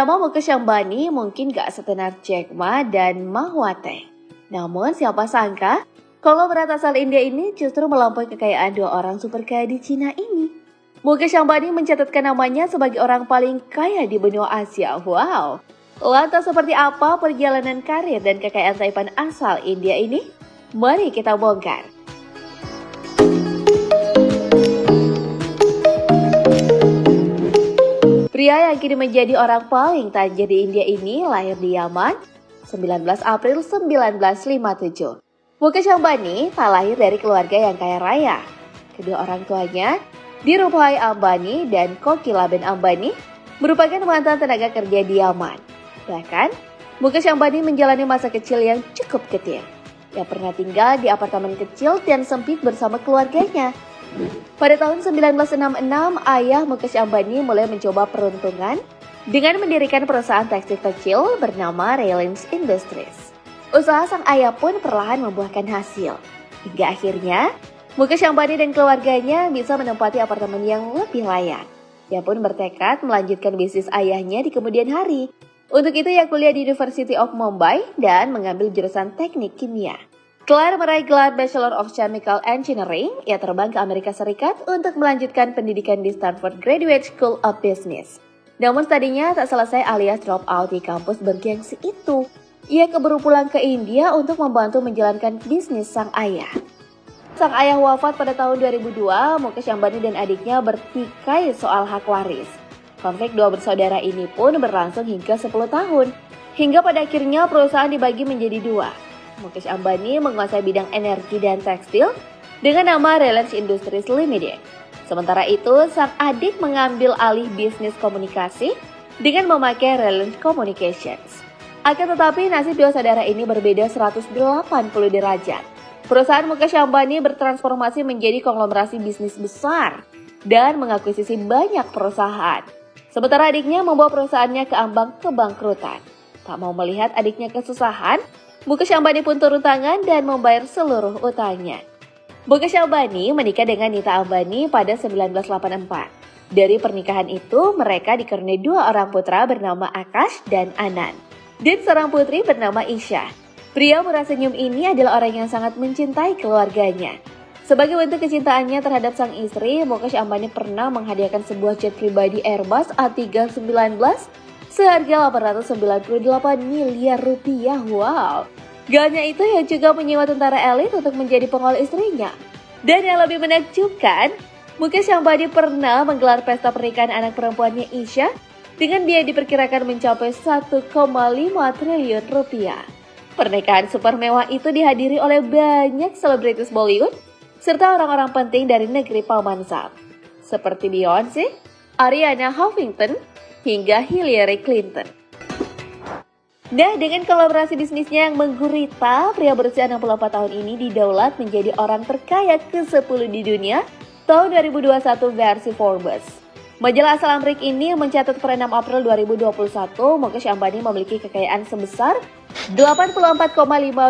Nama Mukesh Ambani mungkin gak setenar Jack Ma dan Mahwate. Namun siapa sangka, konglomerat asal India ini justru melampaui kekayaan dua orang super kaya di Cina ini. Mukesh Ambani mencatatkan namanya sebagai orang paling kaya di benua Asia. Wow! Lantas seperti apa perjalanan karir dan kekayaan taipan asal India ini? Mari kita bongkar. Pria yang kini menjadi orang paling tajir di India ini lahir di Yaman 19 April 1957. Mukesh Ambani tak lahir dari keluarga yang kaya raya. Kedua orang tuanya, Dhirubhai Ambani dan Kokilaben Ambani, merupakan mantan tenaga kerja di Yaman. Bahkan, Mukesh Ambani menjalani masa kecil yang cukup kecil. Ia pernah tinggal di apartemen kecil dan sempit bersama keluarganya. Pada tahun 1966, ayah Mukesh Ambani mulai mencoba peruntungan dengan mendirikan perusahaan tekstil kecil bernama Reliance Industries. Usaha sang ayah pun perlahan membuahkan hasil. Hingga akhirnya, Mukesh Ambani dan keluarganya bisa menempati apartemen yang lebih layak. Ia pun bertekad melanjutkan bisnis ayahnya di kemudian hari. Untuk itu ia kuliah di University of Mumbai dan mengambil jurusan teknik kimia. Setelah meraih gelar Bachelor of Chemical Engineering, ia terbang ke Amerika Serikat untuk melanjutkan pendidikan di Stanford Graduate School of Business. Namun studinya tak selesai alias drop out di kampus bergengsi itu. Ia keburu pulang ke India untuk membantu menjalankan bisnis sang ayah. Sang ayah wafat pada tahun 2002, Mukesh Ambani dan adiknya bertikai soal hak waris. Konflik dua bersaudara ini pun berlangsung hingga 10 tahun. Hingga pada akhirnya perusahaan dibagi menjadi dua. Mukesh Ambani menguasai bidang energi dan tekstil dengan nama Reliance Industries Limited. Sementara itu, sang adik mengambil alih bisnis komunikasi dengan memakai Reliance Communications. Akan tetapi nasib dua saudara ini berbeda 180 derajat. Perusahaan Mukesh Ambani bertransformasi menjadi konglomerasi bisnis besar dan mengakuisisi banyak perusahaan. Sementara adiknya membawa perusahaannya ke ambang kebangkrutan. Tak mau melihat adiknya kesusahan, Mukesh Ambani pun turun tangan dan membayar seluruh utangnya. Mukesh Ambani menikah dengan Nita Ambani pada 1984. Dari pernikahan itu, mereka dikaruniai dua orang putra bernama Akash dan Anand, dan seorang putri bernama Isha. Pria murah senyum ini adalah orang yang sangat mencintai keluarganya. Sebagai bentuk kecintaannya terhadap sang istri, Mukesh Ambani pernah menghadiahkan sebuah jet pribadi Airbus A319 seharga 898 miliar rupiah. Wow! Gak hanya itu, yang juga menyewa tentara elit untuk menjadi pengawal istrinya. Dan yang lebih menakjubkan, Mukesh Ambani pernah menggelar pesta pernikahan anak perempuannya Isha dengan biaya diperkirakan mencapai 1,5 triliun rupiah. Pernikahan super mewah itu dihadiri oleh banyak selebritis Bollywood serta orang-orang penting dari negeri Paman Sam, seperti Beyonce, Ariana Huffington, hingga Hillary Clinton. Nah, dengan kolaborasi bisnisnya yang menggurita, pria berusia 64 tahun ini didaulat menjadi orang terkaya ke-10 di dunia tahun 2021 versi Forbes. Majalah asal Amerika ini mencatat per 6 April 2021, Mukesh Ambani memiliki kekayaan sebesar 84,5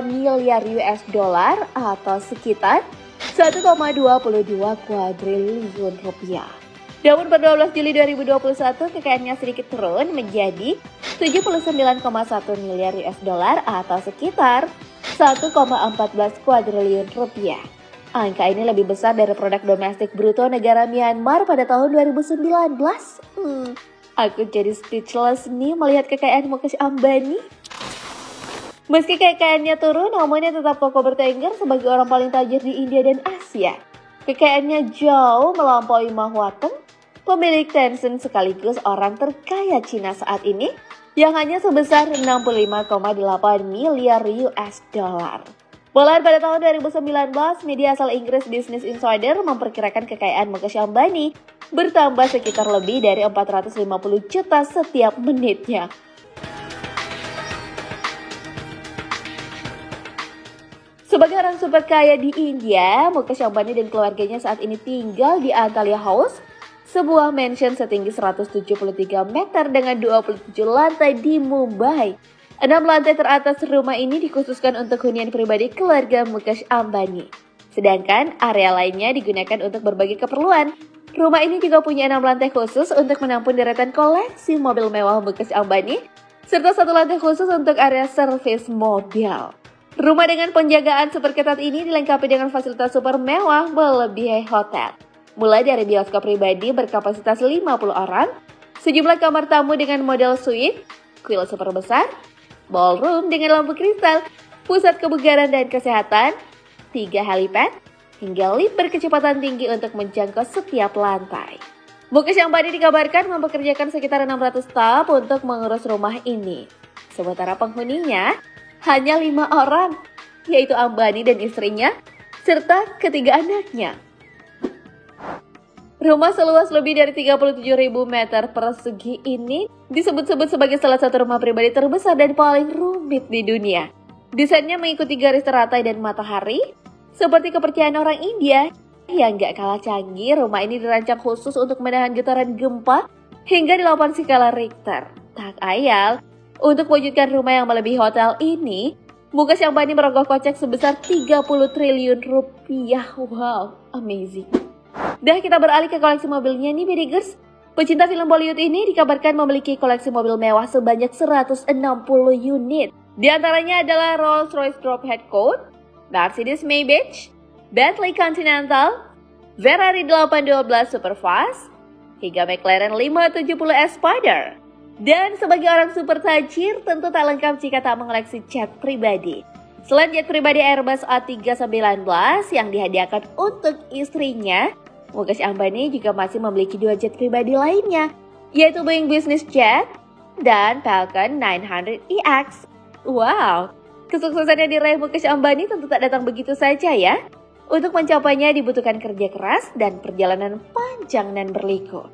miliar US dollar atau sekitar 1,22 kuadriliun rupiah. Namun pada 12 Juli 2021, kekayaannya sedikit turun menjadi 79,1 miliar US dollar atau sekitar 1,14 kuadriliun rupiah. Angka ini lebih besar dari produk domestik bruto negara Myanmar pada tahun 2019. Aku jadi speechless nih melihat kekayaan Mukesh Ambani. Meski kekayaannya turun, namun ia tetap kokoh bertengger sebagai orang paling tajir di India dan Asia. Kekayaannya jauh melampaui Mahwate, pemilik Tencent sekaligus orang terkaya Cina saat ini, yang hanya sebesar 65,8 miliar US dollar. Bahkan pada tahun 2019, media asal Inggris Business Insider memperkirakan kekayaan Mukesh Ambani bertambah sekitar lebih dari 450 juta setiap menitnya. Sebagai orang super kaya di India, Mukesh Ambani dan keluarganya saat ini tinggal di Antalya House, sebuah mansion setinggi 173 meter dengan 27 lantai di Mumbai. 6 lantai teratas rumah ini dikhususkan untuk hunian pribadi keluarga Mukesh Ambani. Sedangkan area lainnya digunakan untuk berbagai keperluan. Rumah ini juga punya 6 lantai khusus untuk menampung deretan koleksi mobil mewah Mukesh Ambani, serta 1 lantai khusus untuk area servis mobil. Rumah dengan penjagaan super ketat ini dilengkapi dengan fasilitas super mewah melebihi hotel. Mulai dari bioskop pribadi berkapasitas 50 orang, sejumlah kamar tamu dengan model suite, kuil super besar, ballroom dengan lampu kristal, pusat kebugaran dan kesehatan, 3 helipad, hingga lift berkecepatan tinggi untuk menjangkau setiap lantai. Mukesh Ambani dikabarkan mempekerjakan sekitar 600 staf untuk mengurus rumah ini. Sementara penghuninya hanya 5 orang, yaitu Ambani dan istrinya, serta ketiga anaknya. Rumah seluas lebih dari 37.000 meter persegi ini disebut-sebut sebagai salah satu rumah pribadi terbesar dan paling rumit di dunia. Desainnya mengikuti garis teratai dan matahari, seperti kepercayaan orang India. Yang gak kalah canggih, rumah ini dirancang khusus untuk menahan getaran gempa hingga 8 skala Richter. Tak ayal, untuk mewujudkan rumah yang melebihi hotel ini, Mukesh Ambani merogoh kocek sebesar 30 triliun rupiah. Wow, amazing. Dah kita beralih ke koleksi mobilnya nih Bedigers. Pecinta film Bollywood ini dikabarkan memiliki koleksi mobil mewah sebanyak 160 unit. Di antaranya adalah Rolls-Royce Drophead Coupe, Mercedes Maybach, Bentley Continental, Ferrari 812 Superfast, hingga McLaren 570 Spider. Dan sebagai orang super tajir, tentu tak lengkap jika tak mengoleksi jet pribadi. Selain jet pribadi Airbus A319 yang dihadiahkan untuk istrinya, Mukesh Ambani juga masih memiliki 2 jet pribadi lainnya, yaitu Boeing Business Jet dan Falcon 900EX. Wow, kesuksesannya diraih Mukesh Ambani tentu tak datang begitu saja ya. Untuk mencapainya dibutuhkan kerja keras dan perjalanan panjang dan berliku.